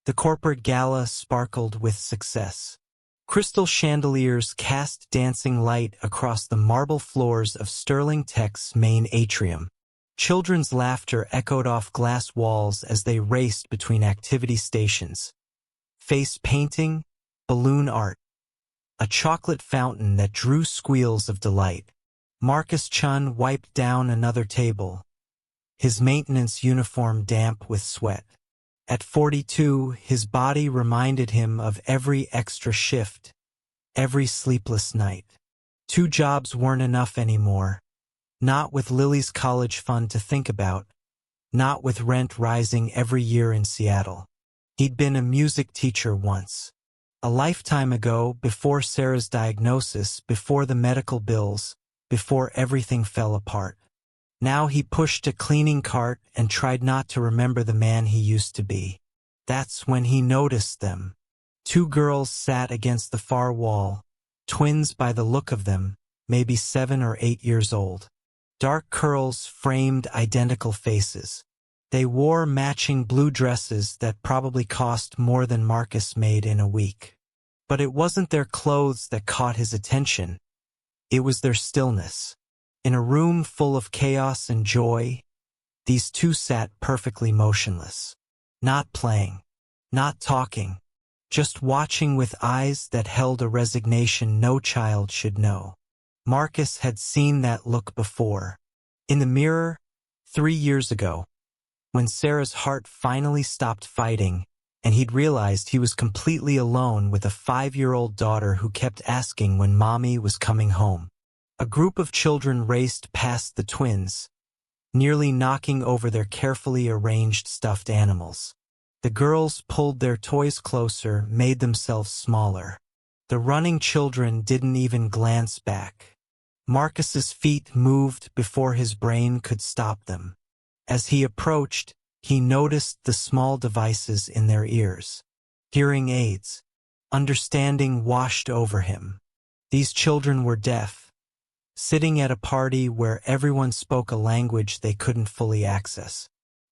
The corporate gala sparkled with success. Crystal chandeliers cast dancing light across the marble floors of Sterling Tech's main atrium. Children's laughter echoed off glass walls as they raced between activity stations. Face painting, balloon art, a chocolate fountain that drew squeals of delight. Marcus Chun wiped down another table, his maintenance uniform damp with sweat. At 42, his body reminded him of every extra shift, every sleepless night. 2 jobs weren't enough anymore. Not with Lily's college fund to think about, not with rent rising every year in Seattle. He'd been a music teacher once. A lifetime ago, before Sarah's diagnosis, before the medical bills, before everything fell apart. Now he pushed a cleaning cart and tried not to remember the man he used to be. That's when he noticed them. 2 girls sat against the far wall, twins by the look of them, maybe 7 or 8 years old. Dark curls framed identical faces. They wore matching blue dresses that probably cost more than Marcus made in a week. But it wasn't their clothes that caught his attention. It was their stillness. In a room full of chaos and joy, these 2 sat perfectly motionless. Not playing, not talking, just watching with eyes that held a resignation no child should know. Marcus had seen that look before. In the mirror, 3 years ago, when Sarah's heart finally stopped fighting, and he'd realized he was completely alone with a 5-year-old daughter who kept asking when Mommy was coming home. A group of children raced past the twins, nearly knocking over their carefully arranged stuffed animals. The girls pulled their toys closer, made themselves smaller. The running children didn't even glance back. Marcus's feet moved before his brain could stop them. As he approached, he noticed the small devices in their ears. Hearing aids. Understanding washed over him. These children were deaf, sitting at a party where everyone spoke a language they couldn't fully access.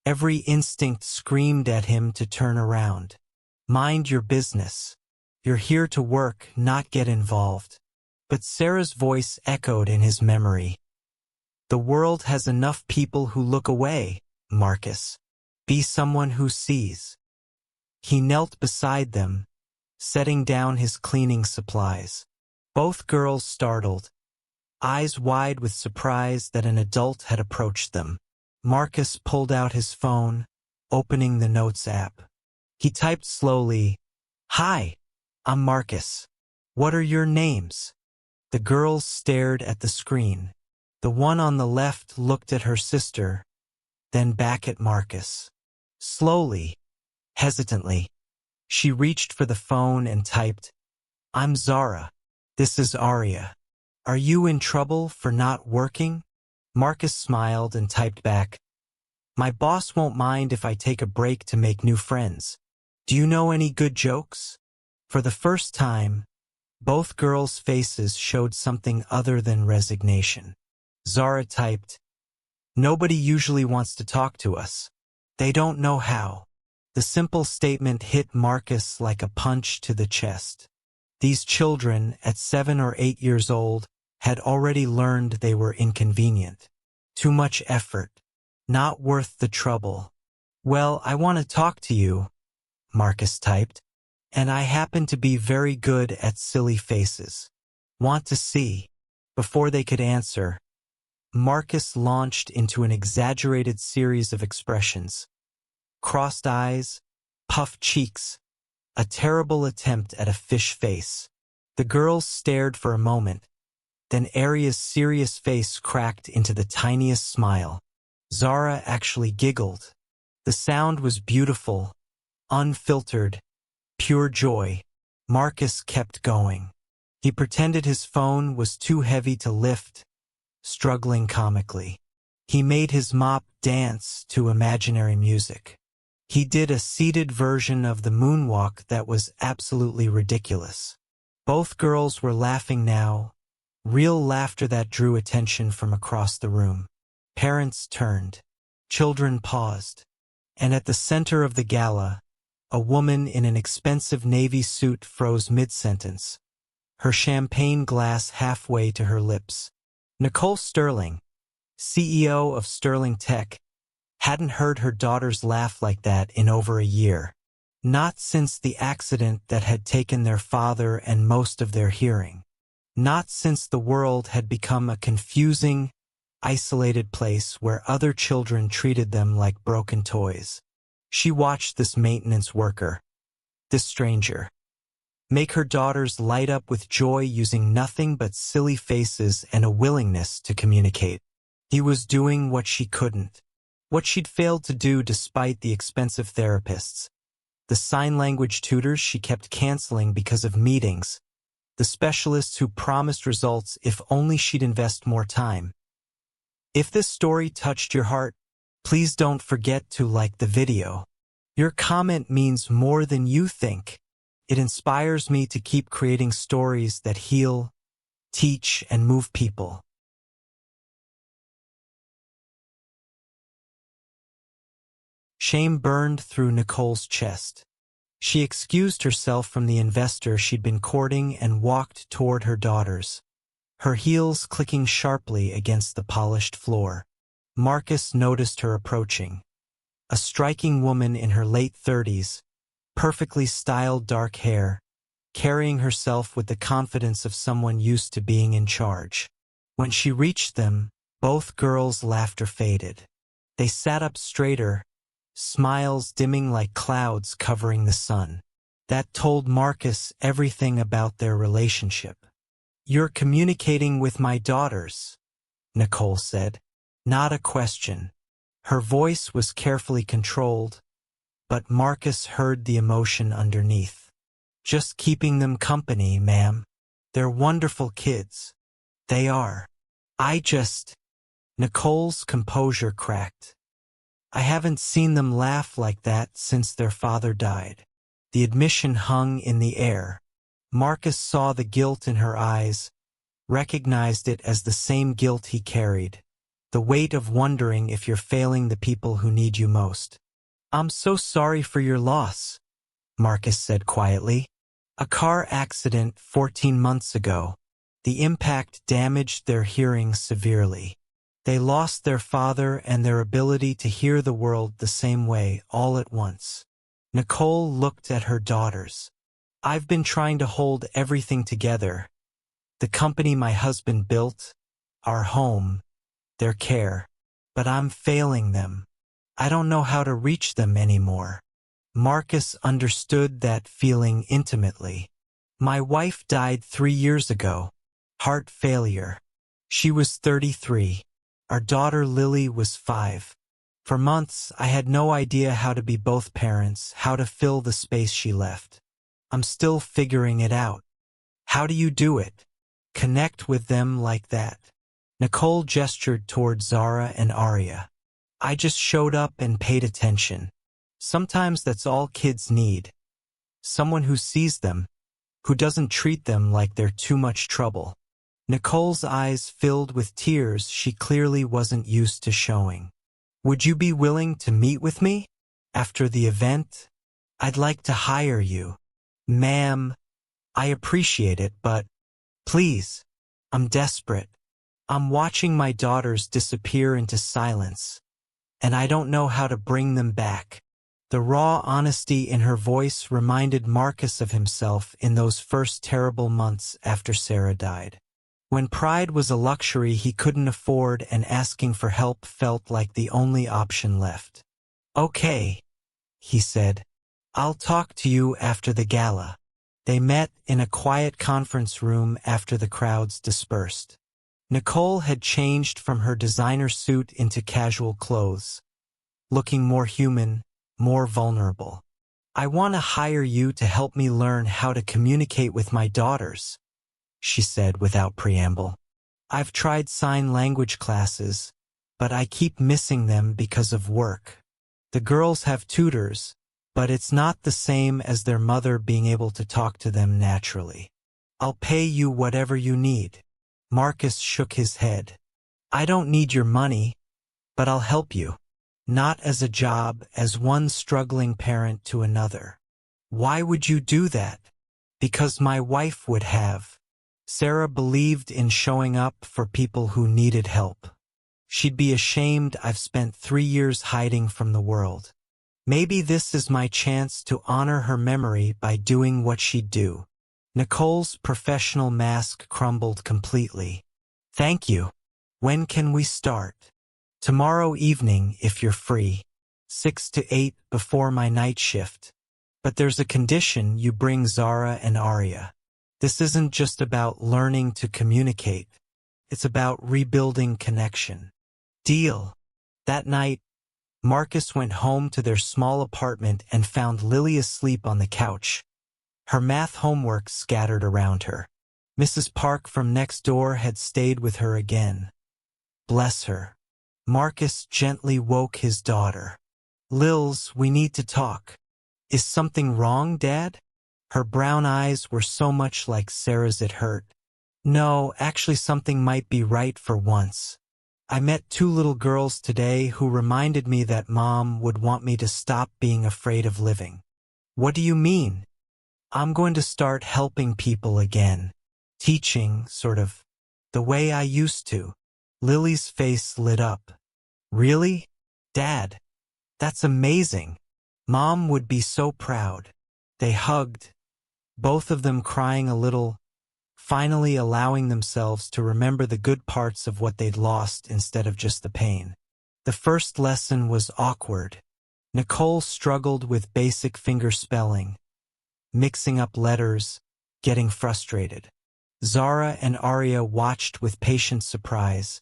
Every instinct screamed at him to turn around. Mind your business. You're here to work, not get involved. But Sarah's voice echoed in his memory. The world has enough people who look away, Marcus. Be someone who sees. He knelt beside them, setting down his cleaning supplies. Both girls startled, eyes wide with surprise that an adult had approached them. Marcus pulled out his phone, opening the Notes app. He typed slowly, "Hi, I'm Marcus. What are your names?" The girls stared at the screen. The one on the left looked at her sister, then back at Marcus. Slowly, hesitantly, she reached for the phone and typed, "I'm Zara. This is Aria. Are you in trouble for not working?" Marcus smiled and typed back, "My boss won't mind if I take a break to make new friends. Do you know any good jokes?" For the first time, both girls' faces showed something other than resignation. Zara typed, "Nobody usually wants to talk to us. They don't know how." The simple statement hit Marcus like a punch to the chest. These children, at 7 or 8 years old, had already learned they were inconvenient. Too much effort. Not worth the trouble. "Well, I want to talk to you," Marcus typed, "and I happen to be very good at silly faces. Want to see?" Before they could answer, Marcus launched into an exaggerated series of expressions. Crossed eyes, puffed cheeks, a terrible attempt at a fish face. The girls stared for a moment, then Aria's serious face cracked into the tiniest smile. Zara actually giggled. The sound was beautiful, unfiltered, pure joy. Marcus kept going. He pretended his phone was too heavy to lift, struggling comically. He made his mop dance to imaginary music. He did a seated version of the moonwalk that was absolutely ridiculous. Both girls were laughing now, real laughter that drew attention from across the room. Parents turned. Children paused. And at the center of the gala, A woman in an expensive navy suit froze mid-sentence, her champagne glass halfway to her lips. Nicole Sterling, CEO of Sterling Tech, hadn't heard her daughters laugh like that in over a year. Not since the accident that had taken their father and most of their hearing. Not since the world had become a confusing, isolated place where other children treated them like broken toys. She watched this maintenance worker, this stranger, make her daughters light up with joy using nothing but silly faces and a willingness to communicate. He was doing what she couldn't, what she'd failed to do despite the expensive therapists, the sign language tutors she kept canceling because of meetings, the specialists who promised results if only she'd invest more time. If this story touched your heart, please don't forget to like the video. Your comment means more than you think. It inspires me to keep creating stories that heal, teach, and move people. Shame burned through Nicole's chest. She excused herself from the investor she'd been courting and walked toward her daughters, her heels clicking sharply against the polished floor. Marcus noticed her approaching. A striking woman in her late 30s, perfectly styled dark hair, carrying herself with the confidence of someone used to being in charge. When she reached them, both girls' laughter faded. They sat up straighter, smiles dimming like clouds covering the sun. That told Marcus everything about their relationship. "You're communicating with my daughters," Nicole said. Not a question. Her voice was carefully controlled, but Marcus heard the emotion underneath. "Just keeping them company, ma'am. They're wonderful kids. They are. Nicole's composure cracked. "I haven't seen them laugh like that since their father died." The admission hung in the air. Marcus saw the guilt in her eyes, recognized it as the same guilt he carried, the weight of wondering if you're failing the people who need you most. "I'm so sorry for your loss," Marcus said quietly. "A car accident 14 months ago. The impact damaged their hearing severely. They lost their father and their ability to hear the world the same way all at once." Nicole looked at her daughters. "I've been trying to hold everything together. The company my husband built, our home, their care. But I'm failing them. I don't know how to reach them anymore." Marcus understood that feeling intimately. "My wife died 3 years ago. Heart failure. She was 33. Our daughter Lily was 5. For months, I had no idea how to be both parents, how to fill the space she left. I'm still figuring it out." "How do you do it? Connect with them like that?" Nicole gestured toward Zara and Aria. "I just showed up and paid attention. Sometimes that's all kids need. Someone who sees them, who doesn't treat them like they're too much trouble." Nicole's eyes filled with tears she clearly wasn't used to showing. "Would you be willing to meet with me? After the event? I'd like to hire you." "Ma'am, I appreciate it, but please, I'm desperate. I'm watching my daughters disappear into silence, and I don't know how to bring them back." The raw honesty in her voice reminded Marcus of himself in those first terrible months after Sarah died. When pride was a luxury he couldn't afford and asking for help felt like the only option left. "Okay," he said. "I'll talk to you after the gala." They met in a quiet conference room after the crowds dispersed. Nicole had changed from her designer suit into casual clothes, looking more human, more vulnerable. "I want to hire you to help me learn how to communicate with my daughters," she said without preamble. "I've tried sign language classes, but I keep missing them because of work. The girls have tutors, but it's not the same as their mother being able to talk to them naturally. I'll pay you whatever you need." Marcus shook his head. "I don't need your money, but I'll help you. Not as a job, as one struggling parent to another." Why would you do that? Because my wife would have. Sarah believed in showing up for people who needed help. She'd be ashamed I've spent 3 years hiding from the world. Maybe this is my chance to honor her memory by doing what she'd do. Nicole's professional mask crumbled completely. Thank you. When can we start? Tomorrow evening, if you're free. 6 to 8 before my night shift. But there's a condition: you bring Zara and Aria. This isn't just about learning to communicate. It's about rebuilding connection. Deal. That night, Marcus went home to their small apartment and found Lily asleep on the couch, her math homework scattered around her. Mrs. Park from next door had stayed with her again. Bless her. Marcus gently woke his daughter. Lils, we need to talk. Is something wrong, Dad? Her brown eyes were so much like Sarah's it hurt. No, actually something might be right for once. I met 2 little girls today who reminded me that Mom would want me to stop being afraid of living. What do you mean? I'm going to start helping people again. Teaching, sort of, the way I used to. Lily's face lit up. Really? Dad? That's amazing. Mom would be so proud. They hugged, both of them crying a little, finally allowing themselves to remember the good parts of what they'd lost instead of just the pain. The first lesson was awkward. Nicole struggled with basic finger spelling, mixing up letters, getting frustrated. Zara and Aria watched with patient surprise,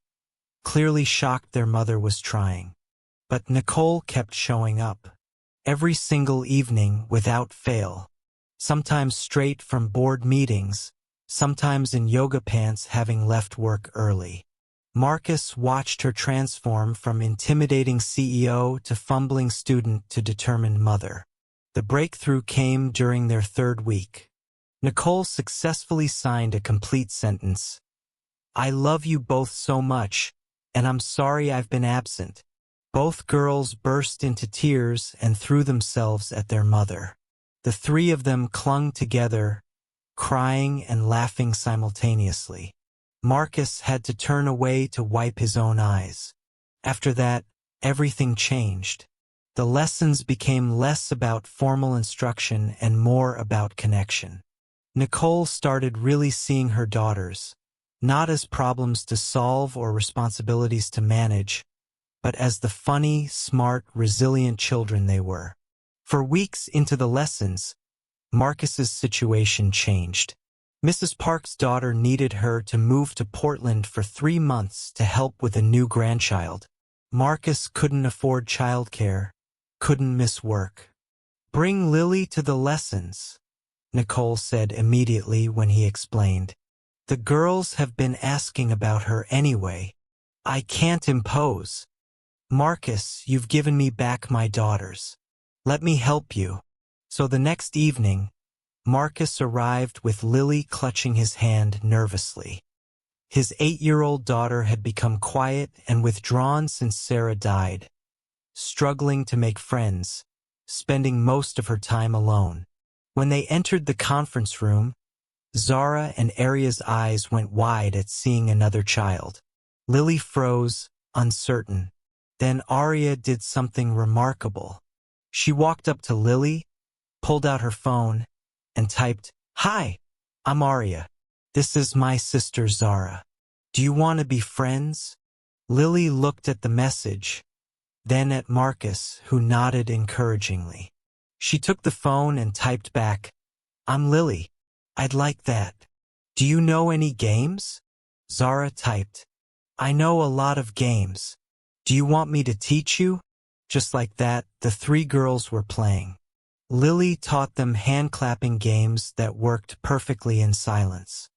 clearly shocked their mother was trying. But Nicole kept showing up, every single evening without fail, sometimes straight from board meetings, sometimes in yoga pants having left work early. Marcus watched her transform from intimidating CEO to fumbling student to determined mother. The breakthrough came during their 3rd week. Nicole successfully signed a complete sentence. I love you both so much, and I'm sorry I've been absent. Both girls burst into tears and threw themselves at their mother. The 3 of them clung together, crying and laughing simultaneously. Marcus had to turn away to wipe his own eyes. After that, everything changed. The lessons became less about formal instruction and more about connection. Nicole started really seeing her daughters, not as problems to solve or responsibilities to manage, but as the funny, smart, resilient children they were. For weeks into the lessons, Marcus's situation changed. Mrs. Park's daughter needed her to move to Portland for 3 months to help with a new grandchild. Marcus couldn't afford childcare, couldn't miss work. Bring Lily to the lessons, Nicole said immediately when he explained. The girls have been asking about her anyway. I can't impose. Marcus, you've given me back my daughters. Let me help you. So the next evening, Marcus arrived with Lily clutching his hand nervously. His 8-year-old daughter had become quiet and withdrawn since Sarah died, struggling to make friends, spending most of her time alone. When they entered the conference room, Zara and Aria's eyes went wide at seeing another child. Lily froze, uncertain. Then Aria did something remarkable. She walked up to Lily, pulled out her phone, and typed, "Hi, I'm Aria. This is my sister Zara. Do you want to be friends?" Lily looked at the message, then at Marcus, who nodded encouragingly. She took the phone and typed back, "I'm Lily. I'd like that. Do you know any games?" Zara typed, "I know a lot of games. Do you want me to teach you?" Just like that, the 3 girls were playing. Lily taught them hand-clapping games that worked perfectly in silence.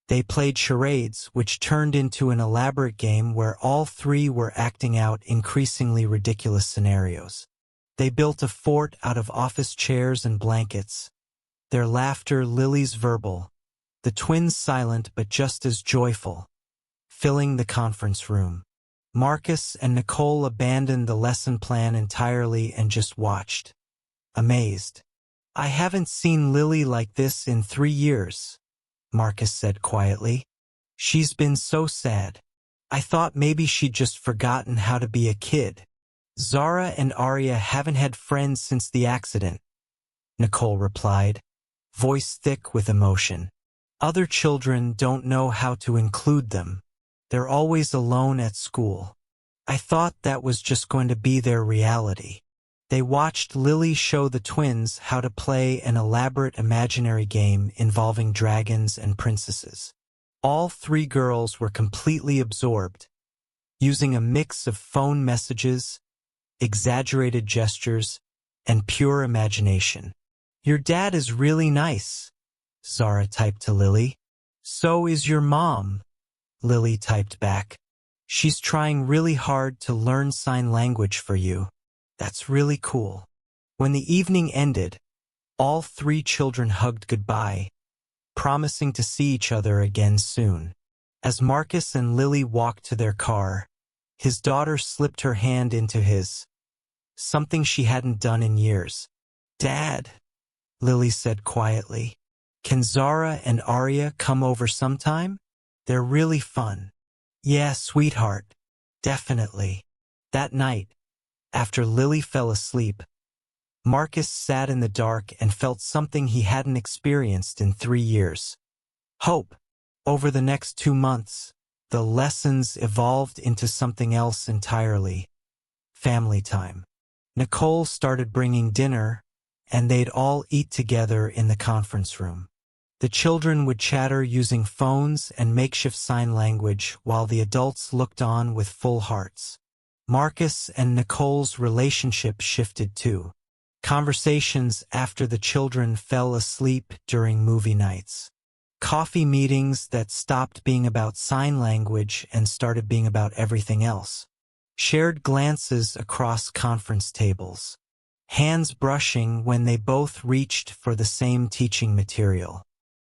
They played charades, which turned into an elaborate game where all 3 were acting out increasingly ridiculous scenarios. They built a fort out of office chairs and blankets, their laughter Lily's verbal, the twins silent but just as joyful, filling the conference room. Marcus and Nicole abandoned the lesson plan entirely and just watched, amazed. I haven't seen Lily like this in 3 years, Marcus said quietly. She's been so sad. I thought maybe she'd just forgotten how to be a kid. Zara and Aria haven't had friends since the accident, Nicole replied, voice thick with emotion. Other children don't know how to include them. They're always alone at school. I thought that was just going to be their reality. They watched Lily show the twins how to play an elaborate imaginary game involving dragons and princesses. All 3 girls were completely absorbed, using a mix of phone messages, exaggerated gestures, and pure imagination. Your dad is really nice, Zara typed to Lily. So is your mom, Lily typed back. She's trying really hard to learn sign language for you. That's really cool. When the evening ended, all 3 children hugged goodbye, promising to see each other again soon. As Marcus and Lily walked to their car, his daughter slipped her hand into his, something she hadn't done in years. Dad, Lily said quietly, can Zara and Aria come over sometime? They're really fun. Yeah, sweetheart. Definitely. That night, after Lily fell asleep, Marcus sat in the dark and felt something he hadn't experienced in 3 years. Hope. Over the next 2 months, the lessons evolved into something else entirely. Family time. Nicole started bringing dinner, and they'd all eat together in the conference room. The children would chatter using phones and makeshift sign language while the adults looked on with full hearts. Marcus and Nicole's relationship shifted too. Conversations after the children fell asleep during movie nights. Coffee meetings that stopped being about sign language and started being about everything else. Shared glances across conference tables. Hands brushing when they both reached for the same teaching material.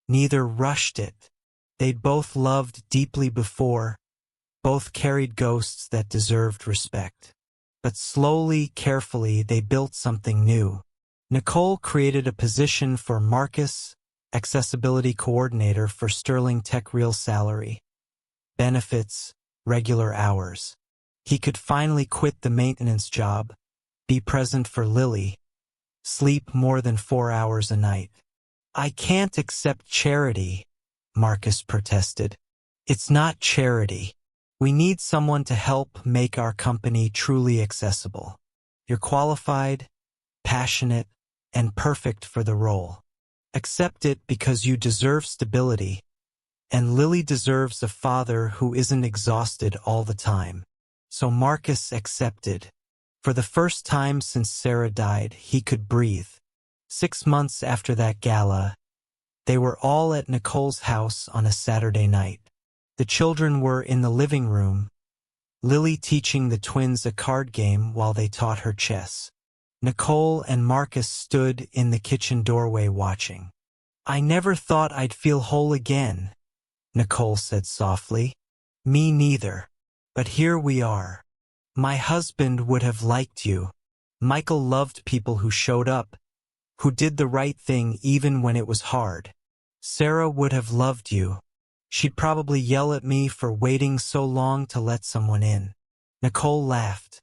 Neither rushed it. They'd both loved deeply before. Both carried ghosts that deserved respect. But slowly, carefully, they built something new. Nicole created a position for Marcus, accessibility coordinator for Sterling Tech, real salary. Benefits, regular hours. He could finally quit the maintenance job, be present for Lily, sleep more than 4 hours a night. I can't accept charity, Marcus protested. It's not charity. We need someone to help make our company truly accessible. You're qualified, passionate, and perfect for the role. Accept it because you deserve stability, and Lily deserves a father who isn't exhausted all the time. So Marcus accepted. For the first time since Sarah died, he could breathe. 6 months after that gala, they were all at Nicole's house on a Saturday night. The children were in the living room, Lily teaching the twins a card game while they taught her chess. Nicole and Marcus stood in the kitchen doorway watching. I never thought I'd feel whole again, Nicole said softly. Me neither. But here we are. My husband would have liked you. Michael loved people who showed up, who did the right thing even when it was hard. Sarah would have loved you. She'd probably yell at me for waiting so long to let someone in. Nicole laughed.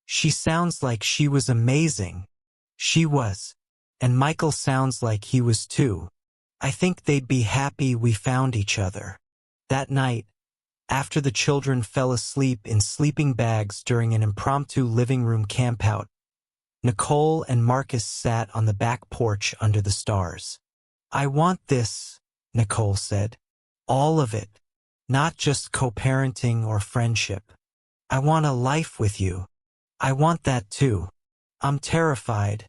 She sounds like she was amazing. She was. And Michael sounds like he was too. I think they'd be happy we found each other. That night, after the children fell asleep in sleeping bags during an impromptu living room campout, Nicole and Marcus sat on the back porch under the stars. I want this, Nicole said. All of it. Not just co-parenting or friendship. I want a life with you. I want that too. I'm terrified,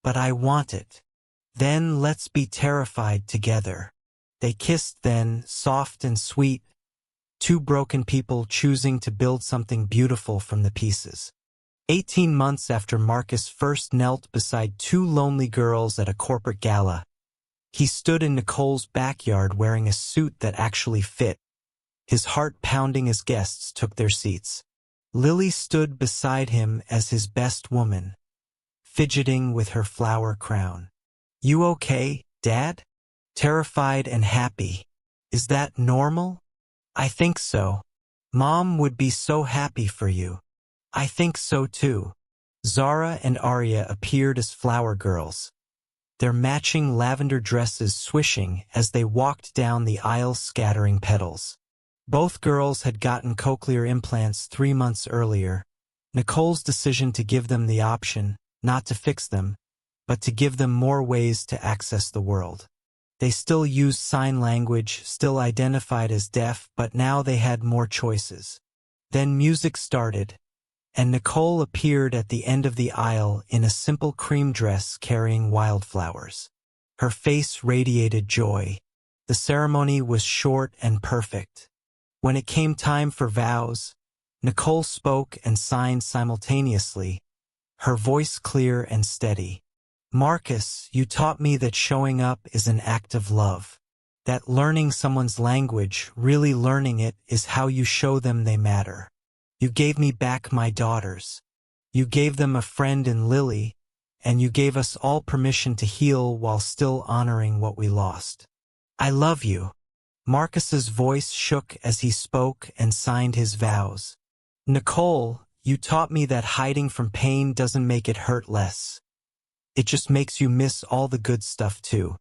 but I want it. Then let's be terrified together. They kissed then, soft and sweet, 2 broken people choosing to build something beautiful from the pieces. 18 months after Marcus first knelt beside 2 lonely girls at a corporate gala, he stood in Nicole's backyard wearing a suit that actually fit, his heart pounding as guests took their seats. Lily stood beside him as his best woman, fidgeting with her flower crown. You okay, Dad? Terrified and happy. Is that normal? I think so. Mom would be so happy for you. I think so too. Zara and Aria appeared as flower girls, their matching lavender dresses swishing as they walked down the aisle scattering petals. Both girls had gotten cochlear implants 3 months earlier. Nicole's decision to give them the option, not to fix them, but to give them more ways to access the world. They still used sign language, still identified as deaf, but now they had more choices. Then music started, and Nicole appeared at the end of the aisle in a simple cream dress carrying wildflowers. Her face radiated joy. The ceremony was short and perfect. When it came time for vows, Nicole spoke and signed simultaneously, her voice clear and steady. Marcus, you taught me that showing up is an act of love. That learning someone's language, really learning it, is how you show them they matter. You gave me back my daughters. You gave them a friend in Lily, and you gave us all permission to heal while still honoring what we lost. I love you. Marcus's voice shook as he spoke and signed his vows. Nicole, you taught me that hiding from pain doesn't make it hurt less. It just makes you miss all the good stuff too.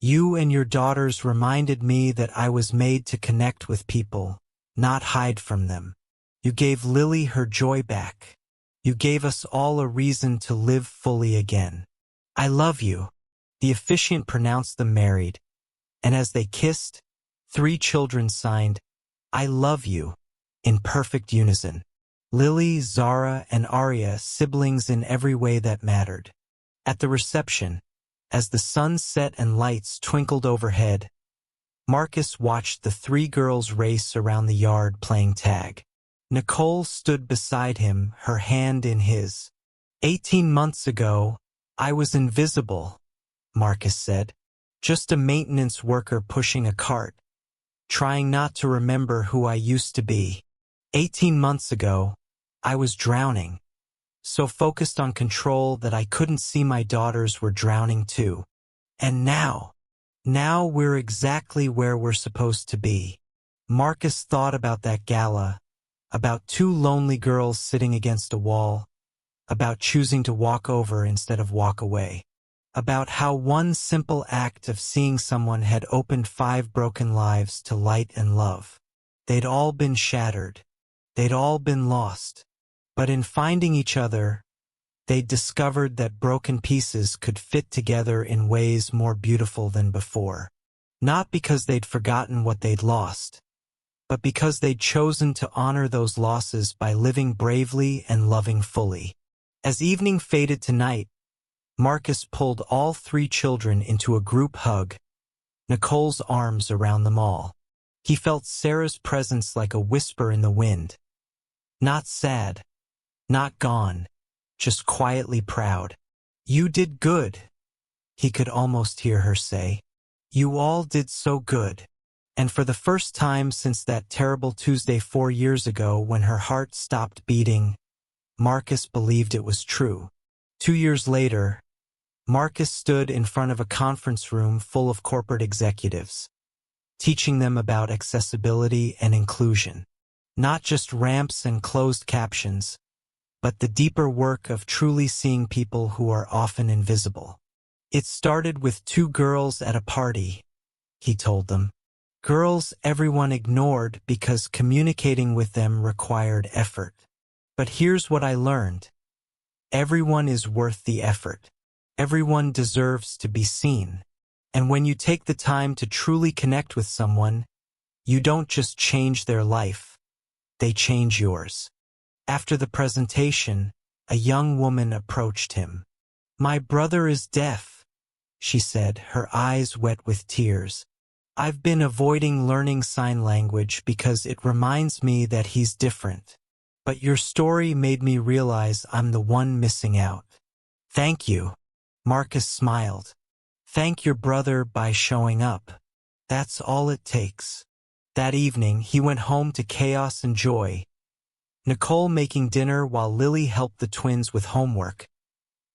You and your daughters reminded me that I was made to connect with people, not hide from them. You gave Lily her joy back. You gave us all a reason to live fully again. I love you. The officiant pronounced them married, and as they kissed, 3 children signed, I love you, in perfect unison. Lily, Zara, and Aria, siblings in every way that mattered. At the reception, as the sun set and lights twinkled overhead, Marcus watched the 3 girls race around the yard playing tag. Nicole stood beside him, her hand in his. 18 months ago, I was invisible, Marcus said. Just a maintenance worker pushing a cart, trying not to remember who I used to be. 18 months ago, I was drowning, so focused on control that I couldn't see my daughters were drowning too. And now we're exactly where we're supposed to be. Marcus thought about that gala, about 2 lonely girls sitting against a wall, about choosing to walk over instead of walk away, about how one simple act of seeing someone had opened 5 broken lives to light and love. They'd all been shattered. They'd all been lost. But in finding each other, they'd discovered that broken pieces could fit together in ways more beautiful than before. Not because they'd forgotten what they'd lost, but because they'd chosen to honor those losses by living bravely and loving fully. As evening faded to night, Marcus pulled all 3 children into a group hug, Nicole's arms around them all. He felt Sarah's presence like a whisper in the wind. Not sad, not gone, just quietly proud. You did good, he could almost hear her say. You all did so good. And for the first time since that terrible Tuesday 4 years ago when her heart stopped beating, Marcus believed it was true. 2 years later, Marcus stood in front of a conference room full of corporate executives, teaching them about accessibility and inclusion. Not just ramps and closed captions, but the deeper work of truly seeing people who are often invisible. It started with 2 girls at a party, he told them. Girls everyone ignored because communicating with them required effort. But here's what I learned. Everyone is worth the effort. Everyone deserves to be seen. And when you take the time to truly connect with someone, you don't just change their life, they change yours. After the presentation, a young woman approached him. My brother is deaf, she said, her eyes wet with tears. I've been avoiding learning sign language because it reminds me that he's different. But your story made me realize I'm the one missing out. Thank you. Marcus smiled. Thank your brother by showing up. That's all it takes. That evening, he went home to chaos and joy, Nicole making dinner while Lily helped the twins with homework,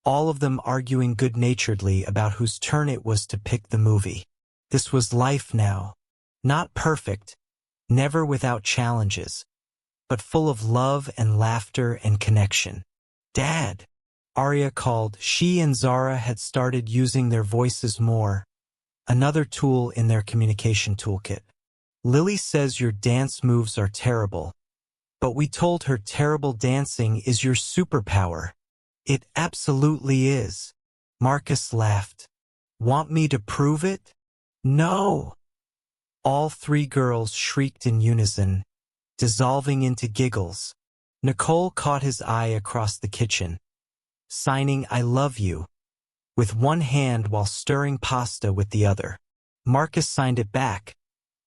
all of them arguing good-naturedly about whose turn it was to pick the movie. This was life now. Not perfect, never without challenges, but full of love and laughter and connection. "Dad," Aria called. She and Zara had started using their voices more, another tool in their communication toolkit. "Lily says your dance moves are terrible, but we told her terrible dancing is your superpower." "It absolutely is." Marcus laughed. "Want me to prove it?" "No." All three girls shrieked in unison, dissolving into giggles. Nicole caught his eye across the kitchen, signing "I love you" with one hand while stirring pasta with the other. Marcus signed it back,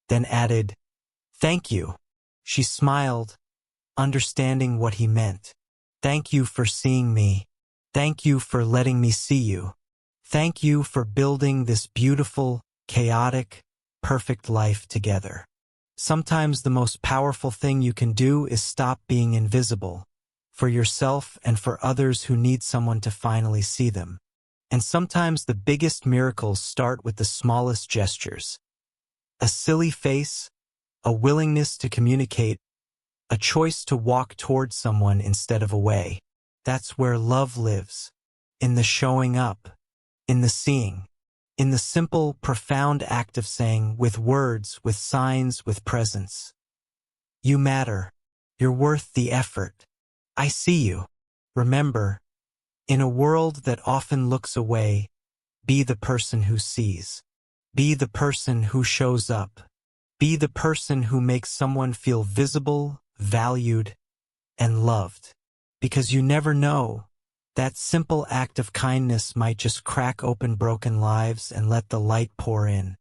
then added, "Thank you." She smiled, understanding what he meant. "Thank you for seeing me. Thank you for letting me see you. Thank you for building this beautiful, chaotic, perfect life together." Sometimes the most powerful thing you can do is stop being invisible, for yourself and for others who need someone to finally see them. And sometimes the biggest miracles start with the smallest gestures. A silly face, a willingness to communicate, a choice to walk towards someone instead of away. That's where love lives. In the showing up, in the seeing, in the simple, profound act of saying, with words, with signs, with presence, "You matter. You're worth the effort. I see you." Remember, in a world that often looks away, be the person who sees. Be the person who shows up. Be the person who makes someone feel visible, valued, and loved. Because you never know, that simple act of kindness might just crack open broken lives and let the light pour in.